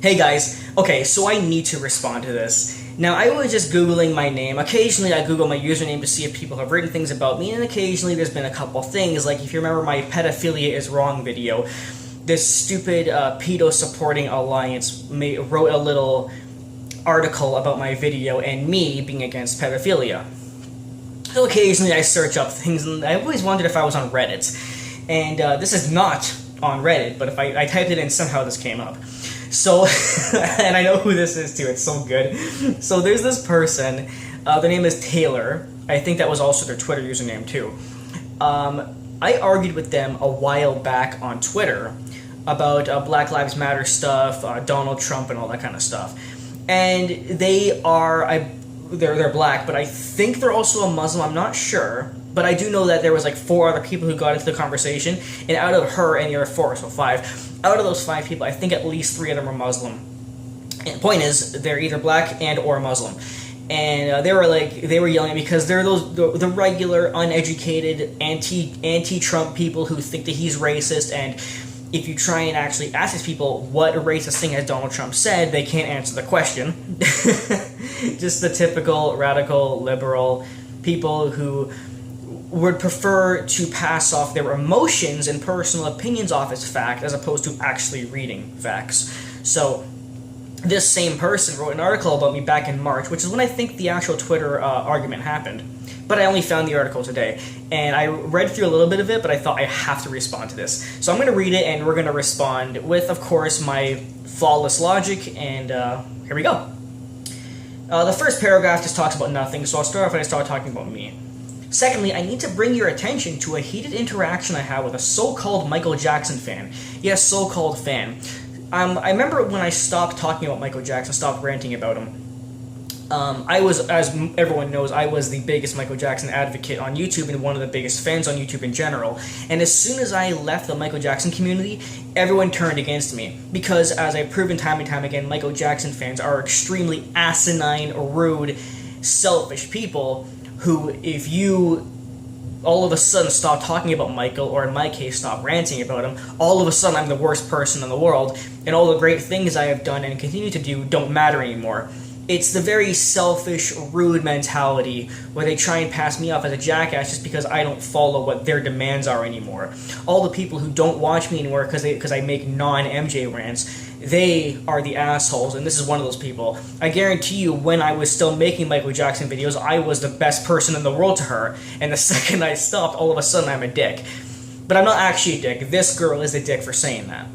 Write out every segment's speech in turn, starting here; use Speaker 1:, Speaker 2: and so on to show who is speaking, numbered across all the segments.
Speaker 1: Hey guys, okay, so I need to respond to this. Now, I was just Googling my name. Occasionally, I Google my username to see if people have written things about me, and occasionally there's been a couple things, like if you remember my pedophilia is wrong video, this stupid pedo-supporting alliance wrote a little article about my video and me being against pedophilia. So occasionally I search up things, and I always wondered if I was on Reddit. And this is not on Reddit, but if I typed it in, somehow this came up. So, and I know who this is too, it's so good. So there's this person, their name is Taylor. I think that was also their Twitter username too. I argued with them a while back on Twitter about Black Lives Matter stuff, Donald Trump and all that kind of stuff. And they are, they're black, but I think they're also a Muslim, I'm not sure. But I do know that there was like 4 other people who got into the conversation, and out of her and the other 4, so 5, out of those 5 people, I think at least 3 of them were Muslim. And the point is, they're either black and or Muslim. And they were yelling because they're the regular, uneducated, anti-Trump people who think that he's racist, and if you try and actually ask these people what racist thing has Donald Trump said, they can't answer the question. Just the typical radical liberal people who would prefer to pass off their emotions and personal opinions off as fact as opposed to actually reading facts. So this same person wrote an article about me back in March, which is when I think the actual Twitter argument happened. But I only found the article today, and I read through a little bit of it, but I thought I have to respond to this. So I'm going to read it, and we're going to respond with, of course, my flawless logic, and here we go. The first paragraph just talks about nothing, so I'll start off and I start talking about me. Secondly, I need to bring your attention to a heated interaction I had with a so-called Michael Jackson fan. Yes, so-called fan. I remember when I stopped talking about Michael Jackson, stopped ranting about him. I was, as everyone knows, I was the biggest Michael Jackson advocate on YouTube and one of the biggest fans on YouTube in general. And as soon as I left the Michael Jackson community, everyone turned against me. Because, as I've proven time and time again, Michael Jackson fans are extremely asinine, rude, selfish people who, if you all of a sudden stop talking about Michael, or in my case, stop ranting about him, all of a sudden I'm the worst person in the world, and all the great things I have done and continue to do don't matter anymore. It's the very selfish, rude mentality where they try and pass me off as a jackass just because I don't follow what their demands are anymore. All the people who don't watch me anymore because I make non-MJ rants, they are the assholes, and this is one of those people. I guarantee you, when I was still making Michael Jackson videos, I was the best person in the world to her, and the second I stopped, all of a sudden I'm a dick. But I'm not actually a dick. This girl is a dick for saying that.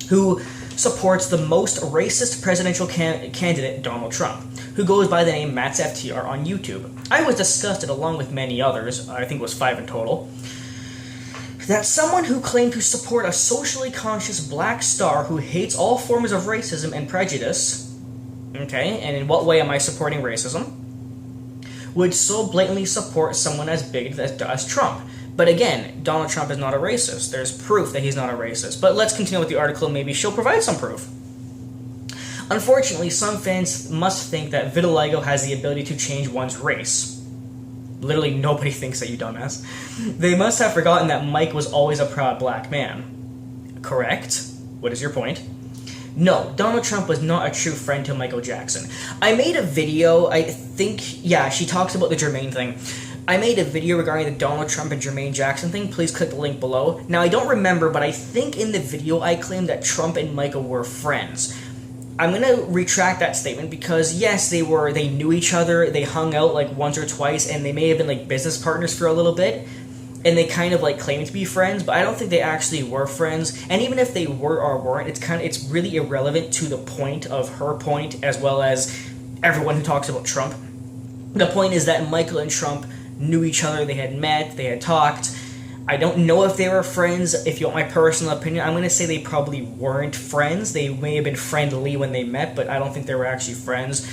Speaker 1: Who supports the most racist presidential candidate, Donald Trump, who goes by the name MatsFTR on YouTube. I was disgusted, along with many others, I think it was 5 in total, that someone who claimed to support a socially conscious black star who hates all forms of racism and prejudice, okay, and in what way am I supporting racism, would so blatantly support someone as bigoted as Trump. But again, Donald Trump is not a racist. There's proof that he's not a racist. But let's continue with the article. Maybe she'll provide some proof. Unfortunately, some fans must think that vitiligo has the ability to change one's race. Literally nobody thinks that, you dumbass. They must have forgotten that Mike was always a proud black man. Correct? What is your point? No, Donald Trump was not a true friend to Michael Jackson. I made a video, I think, yeah, she talks about the Jermaine thing. I made a video regarding the Donald Trump and Jermaine Jackson thing. Please click the link below. Now, I don't remember, but I think in the video I claimed that Trump and Michael were friends. I'm going to retract that statement because, yes, they knew each other, they hung out like once or twice, and they may have been like business partners for a little bit, and they kind of like claimed to be friends, but I don't think they actually were friends. And even if they were or weren't, it's really irrelevant to the point of her point, as well as everyone who talks about Trump. The point is that Michael and Trump knew each other, they had met, they had talked. I don't know if they were friends. If you want my personal opinion, I'm going to say they probably weren't friends. They may have been friendly when they met, but I don't think they were actually friends.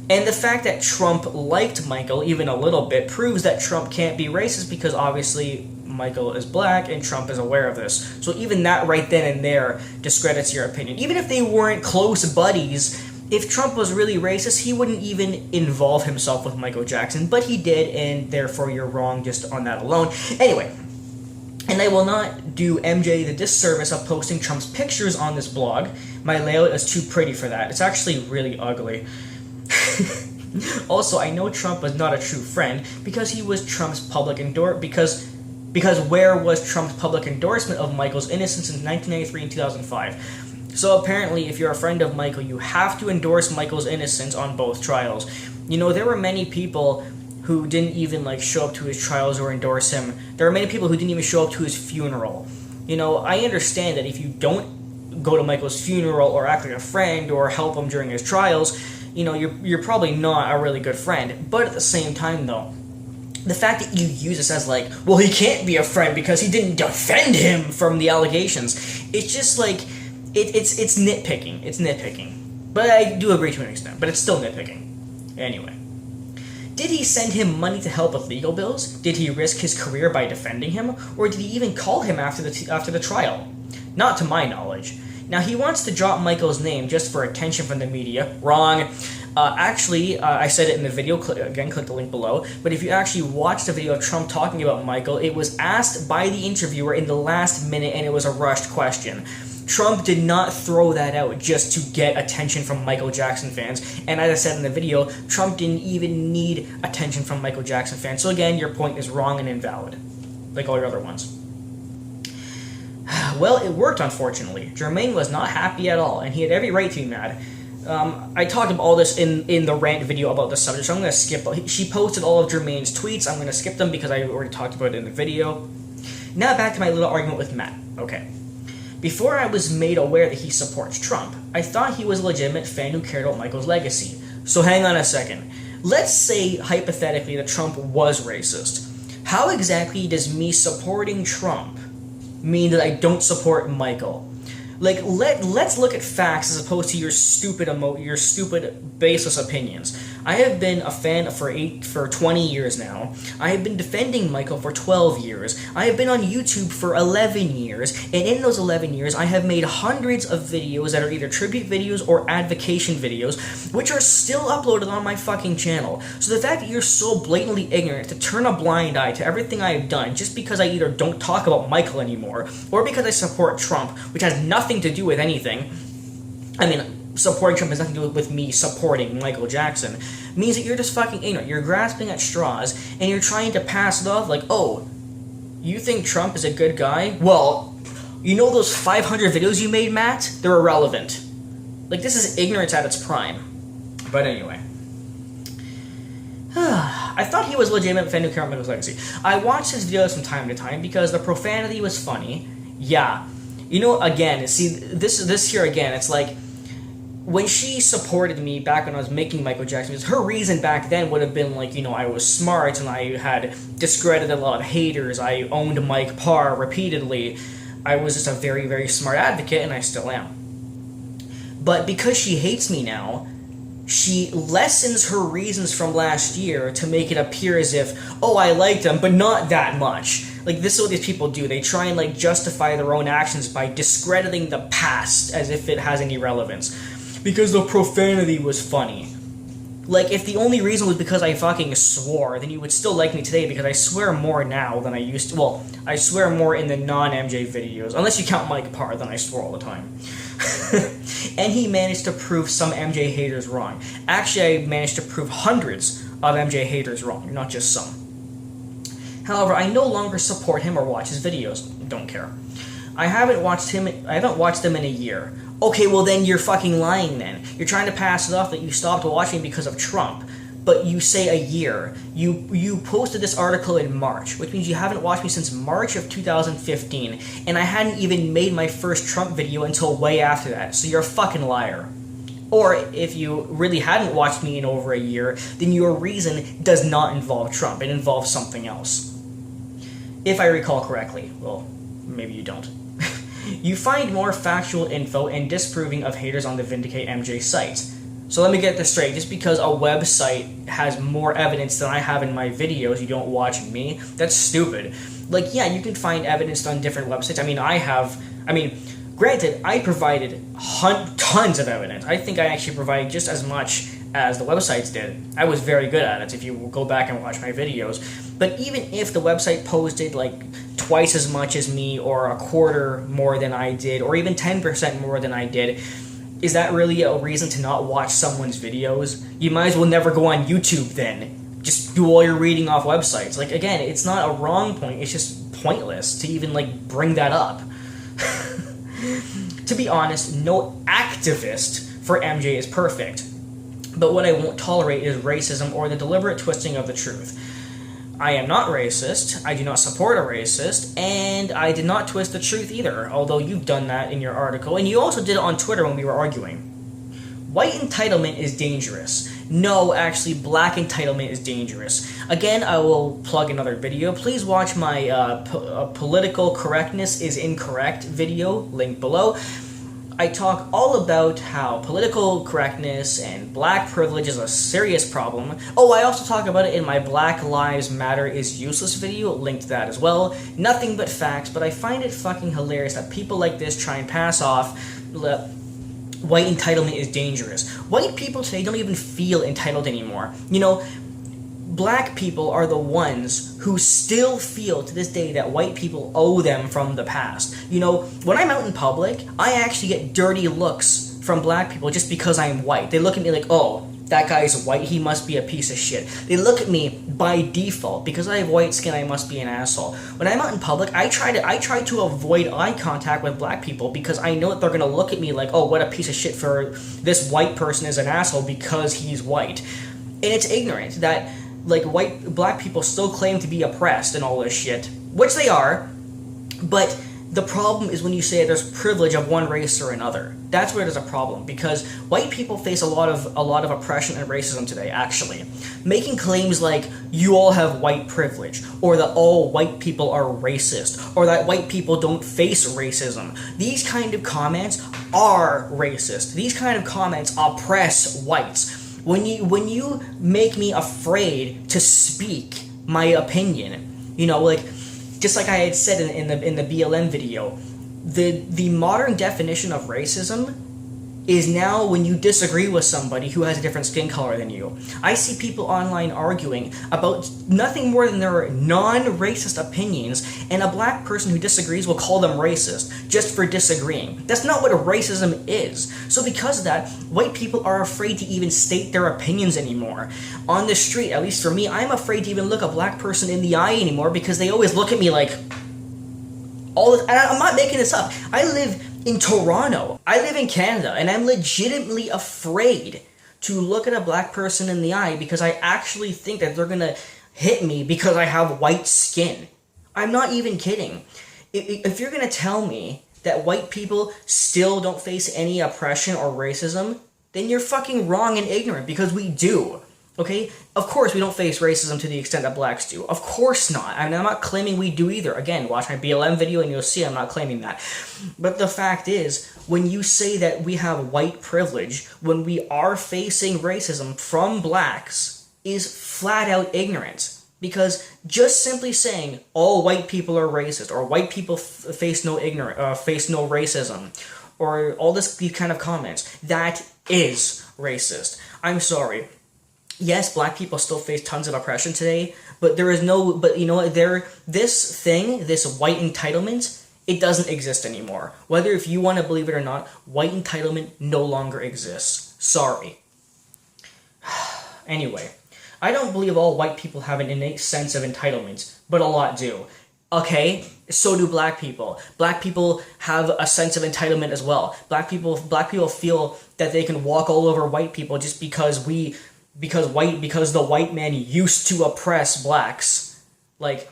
Speaker 1: And the fact that Trump liked Michael even a little bit proves that Trump can't be racist, because obviously Michael is black and Trump is aware of this. So even that right then and there discredits your opinion. Even if they weren't close buddies, if Trump was really racist, he wouldn't even involve himself with Michael Jackson, but he did, and therefore you're wrong just on that alone. Anyway, And I will not do MJ the disservice of posting Trump's pictures on this blog. My layout is too pretty for that. It's actually really ugly. Also, I know Trump was not a true friend because he was Trump's public because where was Trump's public endorsement of Michael's innocence in 1993 and 2005? So apparently, if you're a friend of Michael, you have to endorse Michael's innocence on both trials. You know, there were many people who didn't even show up to his trials or endorse him. There are many people who didn't even show up to his funeral. You know, I understand that if you don't go to Michael's funeral or act like a friend or help him during his trials, you know, you're probably not a really good friend. But at the same time, though, the fact that you use this as well, he can't be a friend because he didn't defend him from the allegations, it's just it's nitpicking. It's nitpicking. But I do agree to an extent, but it's still nitpicking. Anyway. Did he send him money to help with legal bills? Did he risk his career by defending him? Or did he even call him after the trial? Not to my knowledge. Now, he wants to drop Michael's name just for attention from the media. Wrong. Actually, I said it in the video. Again, click the link below. But if you actually watch the video of Trump talking about Michael, it was asked by the interviewer in the last minute, and it was a rushed question. Trump did not throw that out just to get attention from Michael Jackson fans. And as I said in the video, Trump didn't even need attention from Michael Jackson fans. So again, your point is wrong and invalid, like all your other ones. Well, it worked, unfortunately. Jermaine was not happy at all, and he had every right to be mad. I talked about all this in the rant video about the subject, so I'm going to skip. She posted all of Jermaine's tweets. I'm going to skip them because I already talked about it in the video. Now back to my little argument with Matt. Okay. Before I was made aware that he supports Trump, I thought he was a legitimate fan who cared about Michael's legacy. So hang on a second. Let's say, hypothetically, that Trump was racist. How exactly does me supporting Trump mean that I don't support Michael? Let's look at facts as opposed to your stupid baseless opinions. I have been a fan for 20 years now. I have been defending Michael for 12 years. I have been on YouTube for 11 years, and in those 11 years, I have made hundreds of videos that are either tribute videos or advocation videos, which are still uploaded on my fucking channel. So the fact that you're so blatantly ignorant to turn a blind eye to everything I have done just because I either don't talk about Michael anymore, or because I support Trump, which has nothing to do with anything. I mean, supporting Trump has nothing to do with me supporting Michael Jackson, means that you're just fucking ignorant. You're grasping at straws, and you're trying to pass it off oh, you think Trump is a good guy? Well, you know those 500 videos you made, Matt? They're irrelevant. This is ignorance at its prime. But anyway. I thought he was a legitimate fan who cared about Michael's legacy. I watched his videos from time to time because the profanity was funny. Yeah. You know, again, see, this here again, it's when she supported me back when I was making Michael Jackson, her reason back then would have been I was smart and I had discredited a lot of haters. I owned Mike Parr repeatedly. I was just a very, very smart advocate, and I still am. But because she hates me now, she lessens her reasons from last year to make it appear as if, oh, I liked him, but not that much. This is what these people do. They try and justify their own actions by discrediting the past as if it has any relevance. Because the profanity was funny. If the only reason was because I fucking swore, then you would still like me today because I swear more now than I used to. Well, I swear more in the non-MJ videos. Unless you count Mike Parr, then I swear all the time. And he managed to prove some MJ haters wrong. Actually, I managed to prove hundreds of MJ haters wrong, not just some. However, I no longer support him or watch his videos. Don't care. I haven't watched them in a year. Okay, well then you're fucking lying then. You're trying to pass it off that you stopped watching because of Trump. But you say a year. You posted this article in March, which means you haven't watched me since March of 2015. And I hadn't even made my first Trump video until way after that. So you're a fucking liar. Or if you really hadn't watched me in over a year, then your reason does not involve Trump. It involves something else. If I recall correctly. Well, maybe you don't. You find more factual info and disproving of haters on the Vindicate MJ site. So let me get this straight. Just because a website has more evidence than I have in my videos, you don't watch me? That's stupid. Yeah, you can find evidence on different websites. Granted, I provided tons of evidence. I think I actually provided just as much as the websites did. I was very good at it if you go back and watch my videos. But even if the website posted twice as much as me or a quarter more than I did or even 10% more than I did, is that really a reason to not watch someone's videos? You might as well never go on YouTube then. Just do all your reading off websites. Like, again, it's not a wrong point, it's just pointless to even, like, bring that up. To be honest, no activist for MJ is perfect. But what I won't tolerate is racism or the deliberate twisting of the truth. I am not racist, I do not support a racist, and I did not twist the truth either, although you've done that in your article, and you also did it on Twitter when we were arguing. White entitlement is dangerous. No, actually, black entitlement is dangerous. Again, I will plug another video. Please watch my Political Correctness is Incorrect video, link below. I talk all about how political correctness and black privilege is a serious problem. Oh, I also talk about it in my Black Lives Matter is Useless video, link to that as well. Nothing but facts, but I find it fucking hilarious that people like this try and pass off white entitlement is dangerous. White people today don't even feel entitled anymore. You know, black people are the ones who still feel to this day that white people owe them from the past. You know, when I'm out in public, I actually get dirty looks from black people just because I'm white. They look at me like, oh, that guy's white, he must be a piece of shit. They look at me by default. Because I have white skin, I must be an asshole. When I'm out in public, I try to avoid eye contact with black people because I know that they're gonna look at me like, oh, what a piece of shit for this white person is an asshole because he's white. And it's ignorant that like black people still claim to be oppressed and all this shit, which they are, but the problem is when you say there's privilege of one race or another. That's where there's a problem, because white people face a lot of oppression and racism today, actually. Making claims like, you all have white privilege, or that all white people are racist, or that white people don't face racism. These kind of comments are racist. These kind of comments oppress whites. When you make me afraid to speak my opinion, you know, like, just like I had said in the BLM video, the modern definition of racism is now when you disagree with somebody who has a different skin color than you. I see people online arguing about nothing more than their non-racist opinions, and a black person who disagrees will call them racist just for disagreeing. That's not what racism is. So because of that, white people are afraid to even state their opinions anymore. On the street, at least for me, I'm afraid to even look a black person in the eye anymore because they always look at me like, and I'm not making this up. I live in Toronto. I live in Canada, and I'm legitimately afraid to look at a black person in the eye because I actually think that they're gonna hit me because I have white skin. I'm not even kidding. If you're gonna tell me that white people still don't face any oppression or racism, then you're fucking wrong and ignorant, because we do. Okay? Of course we don't face racism to the extent that blacks do. Of course not. I mean, I'm not claiming we do either. Again, watch my BLM video and you'll see I'm not claiming that. But the fact is, when you say that we have white privilege, when we are facing racism from blacks, is flat out ignorant. Because just simply saying all white people are racist, or white people face no racism, or all these kind of comments, that is racist. I'm sorry. Yes, black people still face tons of oppression today, but you know what, this white entitlement, it doesn't exist anymore. Whether if you want to believe it or not, white entitlement no longer exists. Sorry. Anyway, I don't believe all white people have an innate sense of entitlement, but a lot do. Okay, so do black people. Black people have a sense of entitlement as well. Black people feel that they can walk all over white people just because the white man used to oppress blacks. Like,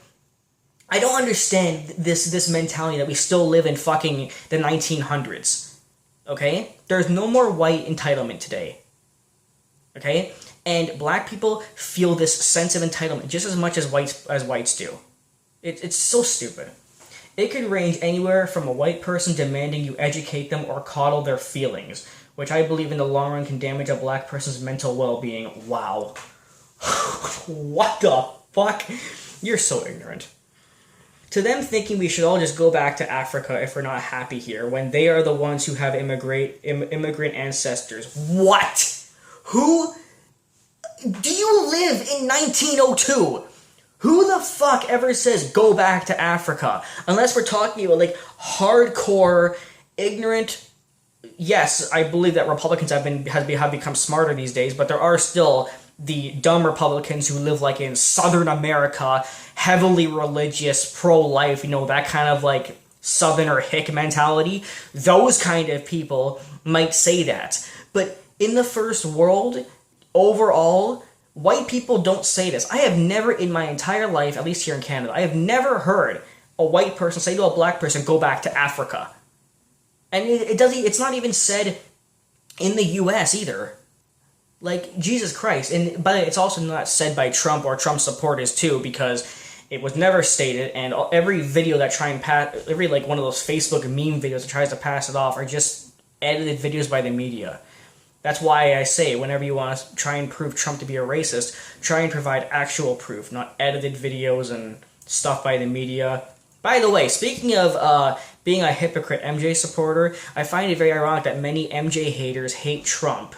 Speaker 1: I don't understand this mentality that we still live in fucking the 1900s. Okay? There's no more white entitlement today. Okay? And black people feel this sense of entitlement just as much as whites do. It's so stupid. It could range anywhere from a white person demanding you educate them or coddle their feelings, which I believe in the long run can damage a black person's mental well-being. Wow. What the fuck? You're so ignorant. To them thinking we should all just go back to Africa if we're not happy here, when they are the ones who have immigrant ancestors. What? Who? Do you live in 1902? Who the fuck ever says go back to Africa? Unless we're talking about like hardcore, ignorant. Yes, I believe that Republicans have become smarter these days, but there are still the dumb Republicans who live like in Southern America, heavily religious, pro-life, that kind of like Southerner hick mentality. Those kind of people might say that. But in the first world, overall, white people don't say this. I have never in my entire life, at least here in Canada, I have never heard a white person say to a black person, go back to Africa. And it's not even said in the US either. Like, Jesus Christ. But it's also not said by Trump or Trump supporters too, because it was never stated, and every video that every like one of those Facebook meme videos that tries to pass it off are just edited videos by the media. That's why I say, whenever you want to try and prove Trump to be a racist, try and provide actual proof, not edited videos and stuff by the media. By the way, speaking of being a hypocrite MJ supporter, I find it very ironic that many MJ haters hate Trump,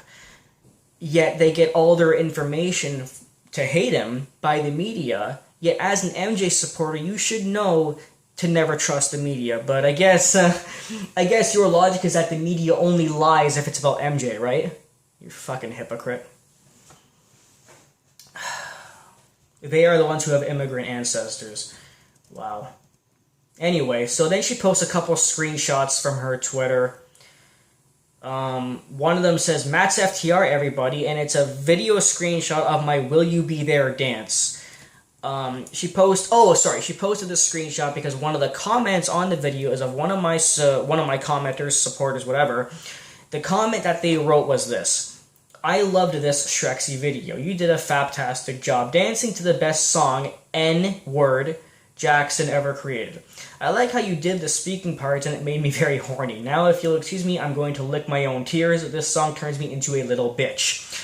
Speaker 1: yet they get all their information to hate him by the media, yet as an MJ supporter, you should know to never trust the media. But I guess your logic is that the media only lies if it's about MJ, right? You fucking hypocrite. They are the ones who have immigrant ancestors. Wow. Anyway, so then she posts a couple screenshots from her Twitter. One of them says, Matt's FTR, everybody, and it's a video screenshot of my Will You Be There dance. She posted this screenshot because one of the comments on the video is of one of my commenters, supporters, whatever. The comment that they wrote was this: I loved this Shrexy video. You did a fantastic job dancing to the best song, N-word, Jackson ever created. I like how you did the speaking parts and it made me very horny. Now if you'll excuse me, I'm going to lick my own tears. This song turns me into a little bitch.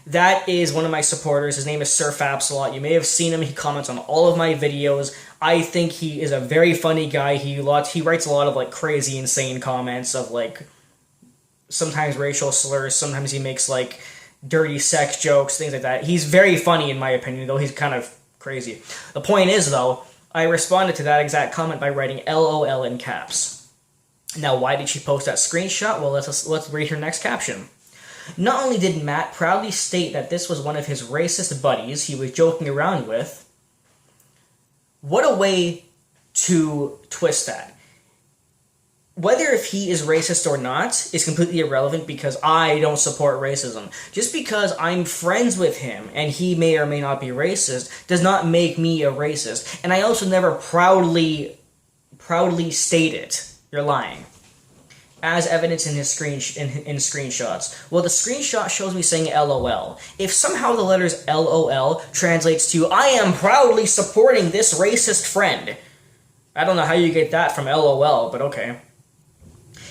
Speaker 1: That is one of my supporters. His name is Sir Fapsalot. You may have seen him. He comments on all of my videos. I think he is a very funny guy. He writes a lot of like crazy, insane comments of like sometimes racial slurs. Sometimes he makes like dirty sex jokes, things like that. He's very funny in my opinion, though he's kind of crazy. The point is, though, I responded to that exact comment by writing LOL in caps. Now, why did she post that screenshot? Well, let's read her next caption. Not only did Matt proudly state that this was one of his racist buddies he was joking around with, what a way to twist that. Whether if he is racist or not is completely irrelevant because I don't support racism. Just because I'm friends with him and he may or may not be racist does not make me a racist. And I also never proudly state it. You're lying. As evidence in his screenshots. Well, the screenshot shows me saying LOL. If somehow the letters LOL translates to I am proudly supporting this racist friend. I don't know how you get that from LOL, but okay.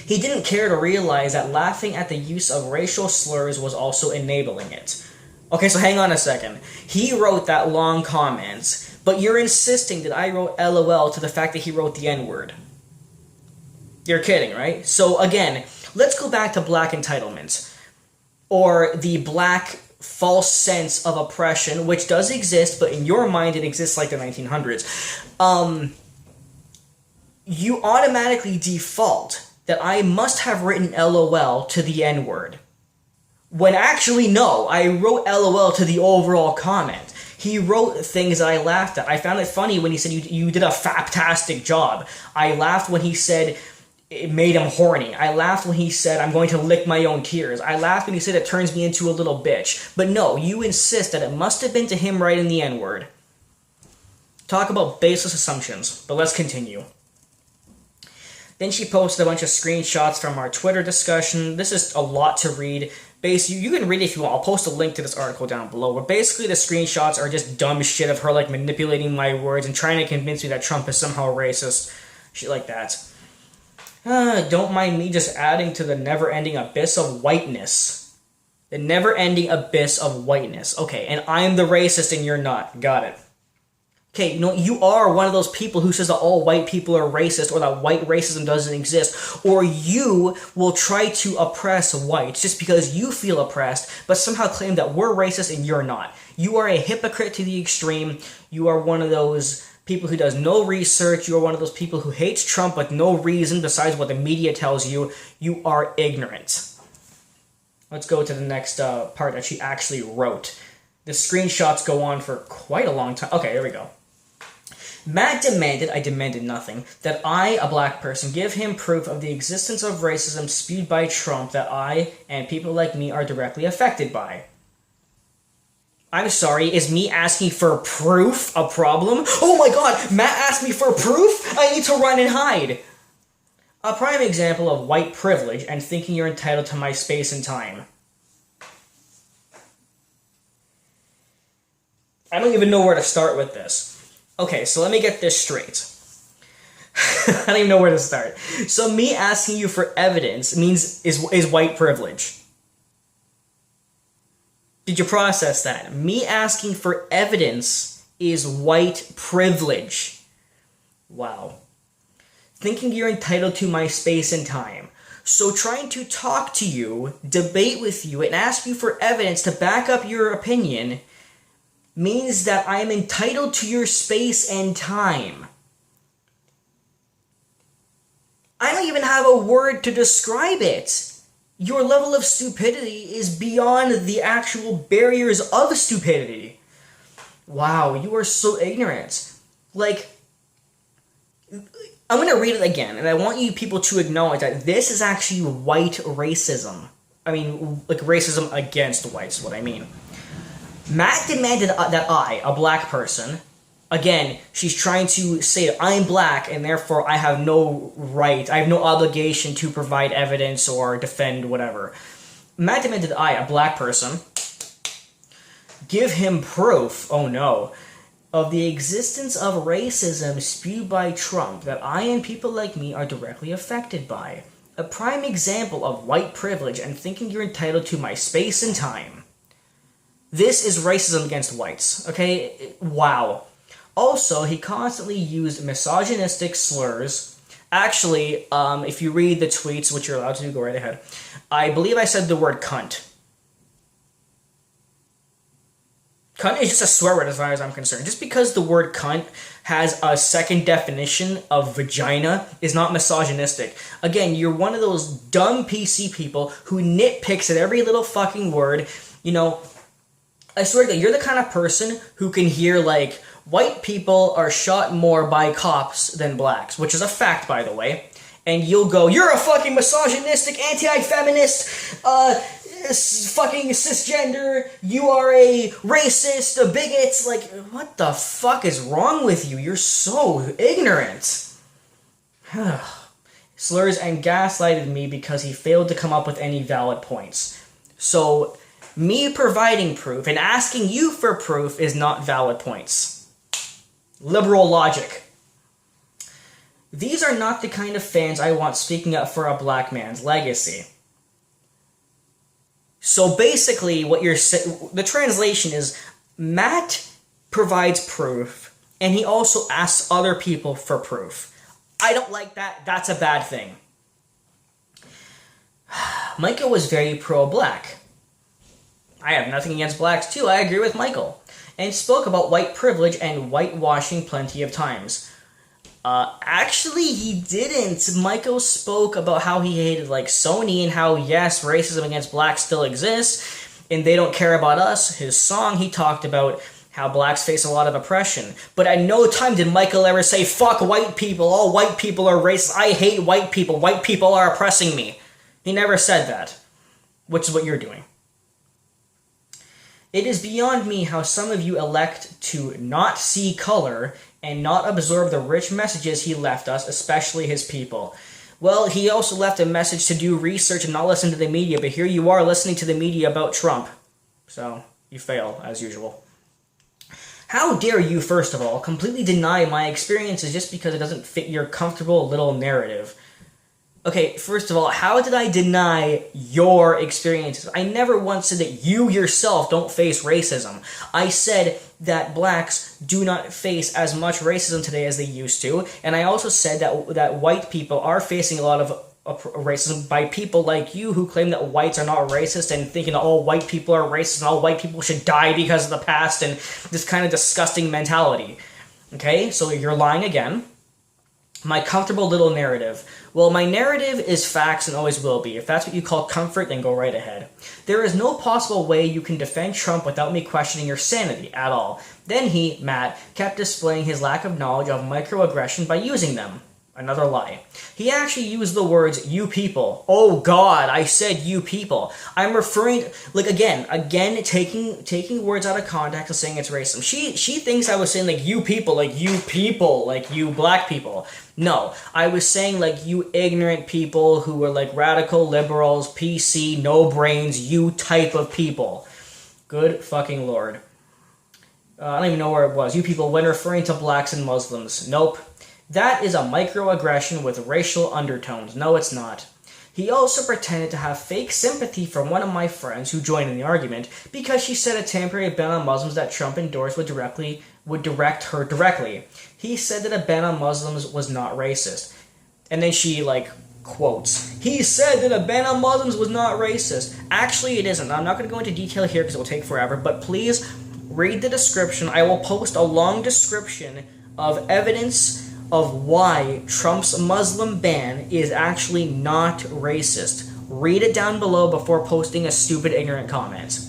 Speaker 1: He didn't care to realize that laughing at the use of racial slurs was also enabling it. Okay, so hang on a second. He wrote that long comment, but you're insisting that I wrote LOL to the fact that he wrote the N-word. You're kidding, right? So again, let's go back to black entitlement, or the black false sense of oppression, which does exist, but in your mind it exists like the 1900s. You automatically default that I must have written LOL to the N-word. When actually, no, I wrote LOL to the overall comment. He wrote things that I laughed at. I found it funny when he said, you did a fantastic job. I laughed when he said it made him horny. I laughed when he said, I'm going to lick my own tears. I laughed when he said it turns me into a little bitch. But no, you insist that it must have been to him writing the N-word. Talk about baseless assumptions, but let's continue. Then she posted a bunch of screenshots from our Twitter discussion. This is a lot to read. You can read it if you want. I'll post a link to this article down below. But basically the screenshots are just dumb shit of her like manipulating my words and trying to convince me that Trump is somehow racist. Shit like that. Don't mind me just adding to the never-ending abyss of whiteness. The never-ending abyss of whiteness. Okay, and I'm the racist and you're not. Got it. Okay, you are one of those people who says that all white people are racist or that white racism doesn't exist, or you will try to oppress whites just because you feel oppressed, but somehow claim that we're racist and you're not. You are a hypocrite to the extreme. You are one of those people who does no research. You are one of those people who hates Trump with no reason besides what the media tells you. You are ignorant. Let's go to the next part that she actually wrote. The screenshots go on for quite a long time. Okay, here we go. Matt demanded, I demanded nothing, that I, a black person, give him proof of the existence of racism spewed by Trump that I and people like me are directly affected by. I'm sorry, is me asking for proof a problem? Oh my god, Matt asked me for proof? I need to run and hide! A prime example of white privilege and thinking you're entitled to my space and time. I don't even know where to start with this. Okay, so let me get this straight. I don't even know where to start. So me asking you for evidence is white privilege. Did you process that? Me asking for evidence is white privilege. Wow. Thinking you're entitled to my space and time. So trying to talk to you, debate with you, and ask you for evidence to back up your opinion means that I am entitled to your space and time. I don't even have a word to describe it. Your level of stupidity is beyond the actual barriers of stupidity. Wow, you are so ignorant. Like, I'm going to read it again, and I want you people to acknowledge that this is actually white racism. I mean, like racism against whites is what I mean. Matt demanded that I, a black person, again, she's trying to say that I'm black and therefore I have no right, I have no obligation to provide evidence or defend whatever. Matt demanded that I, a black person, give him proof, oh no, of the existence of racism spewed by Trump that I and people like me are directly affected by. A prime example of white privilege and thinking you're entitled to my space and time. This is racism against whites, okay? Wow. Also, he constantly used misogynistic slurs. Actually, if you read the tweets, which you're allowed to do, go right ahead. I believe I said the word cunt. Cunt is just a swear word as far as I'm concerned. Just because the word cunt has a second definition of vagina is not misogynistic. Again, you're one of those dumb PC people who nitpicks at every little fucking word. You know, I swear to God, you're the kind of person who can hear, like, white people are shot more by cops than blacks, which is a fact, by the way. And you'll go, you're a fucking misogynistic, anti-feminist, fucking cisgender, you are a racist, a bigot. Like, what the fuck is wrong with you? You're so ignorant. Slurs and gaslighted me because he failed to come up with any valid points. So, me providing proof and asking you for proof is not valid points. Liberal logic. These are not the kind of fans I want speaking up for a black man's legacy. So basically, what you're the translation is, Matt provides proof, and he also asks other people for proof. I don't like that. That's a bad thing. Micah was very pro-black. I have nothing against blacks too, I agree with Michael. And spoke about white privilege and whitewashing plenty of times. Actually, he didn't. Michael spoke about how he hated, like, Sony and how, yes, racism against blacks still exists, and they don't care about us. His song, he talked about how blacks face a lot of oppression. But at no time did Michael ever say, fuck white people, all white people are racist, I hate white people are oppressing me. He never said that, which is what you're doing. It is beyond me how some of you elect to not see color and not absorb the rich messages he left us, especially his people. Well, he also left a message to do research and not listen to the media, but here you are listening to the media about Trump. So, you fail, as usual. How dare you, first of all, completely deny my experiences just because it doesn't fit your comfortable little narrative? Okay, first of all, how did I deny your experiences? I never once said that you yourself don't face racism. I said that blacks do not face as much racism today as they used to, and I also said that white people are facing a lot of racism by people like you who claim that whites are not racist and thinking that all white people are racist and all white people should die because of the past and this kind of disgusting mentality. Okay, so you're lying again. My comfortable little narrative. Well, my narrative is facts and always will be. If that's what you call comfort, then go right ahead. There is no possible way you can defend Trump without me questioning your sanity at all. Then he, Matt, kept displaying his lack of knowledge of microaggression by using them. Another lie. He actually used the words, you people. Oh God, I said you people. I'm referring, again, taking words out of context and saying it's racism. She thinks I was saying you people, like you black people. No, I was saying you ignorant people who were radical liberals, PC, no brains, you type of people. Good fucking Lord. I don't even know where it was. You people when referring to blacks and Muslims. Nope. That is a microaggression with racial undertones. No, it's not. He also pretended to have fake sympathy for one of my friends who joined in the argument because she said a temporary ban on Muslims that Trump endorsed would direct her directly. He said that a ban on Muslims was not racist. And then she, quotes, he said that a ban on Muslims was not racist. Actually, it isn't. I'm not going to go into detail here because it will take forever, but please read the description. I will post a long description of evidence of why Trump's Muslim ban is actually not racist. Read it down below before posting a stupid, ignorant comment.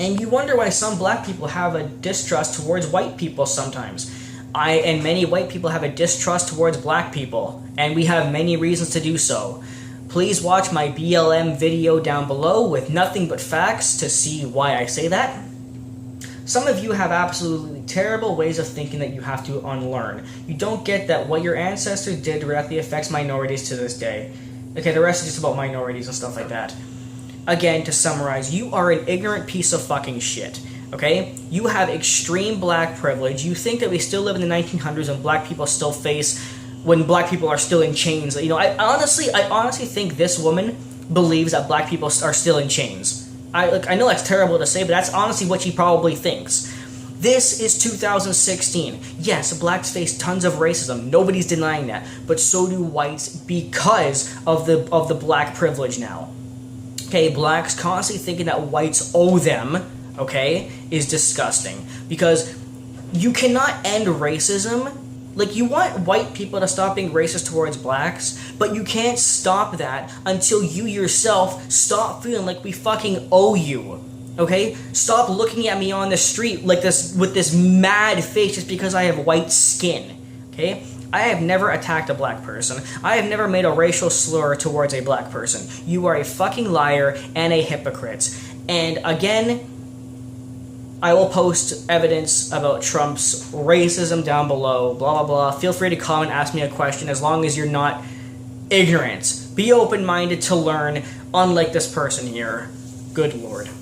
Speaker 1: And you wonder why some black people have a distrust towards white people sometimes. And many white people have a distrust towards black people, and we have many reasons to do so. Please watch my BLM video down below with nothing but facts to see why I say that. Some of you have absolutely terrible ways of thinking that you have to unlearn. You don't get that what your ancestors did directly affects minorities to this day. Okay, the rest is just about minorities and stuff like that. Again, to summarize, you are an ignorant piece of fucking shit. Okay? You have extreme black privilege. You think that we still live in the 1900s and black people still face when black people are still in chains. I honestly think this woman believes that black people are still in chains. I know that's terrible to say, but that's honestly what she probably thinks. This is 2016. Yes, blacks face tons of racism. Nobody's denying that. But so do whites because of the black privilege now. Okay, blacks constantly thinking that whites owe them, okay, is disgusting. Because you cannot end racism. You want white people to stop being racist towards blacks, but you can't stop that until you yourself stop feeling like we fucking owe you. Okay? Stop looking at me on the street with this mad face just because I have white skin. Okay? I have never attacked a black person. I have never made a racial slur towards a black person. You are a fucking liar and a hypocrite. And again, I will post evidence about Trump's racism down below, blah, blah, blah. Feel free to comment, ask me a question, as long as you're not ignorant. Be open-minded to learn, unlike this person here. Good Lord.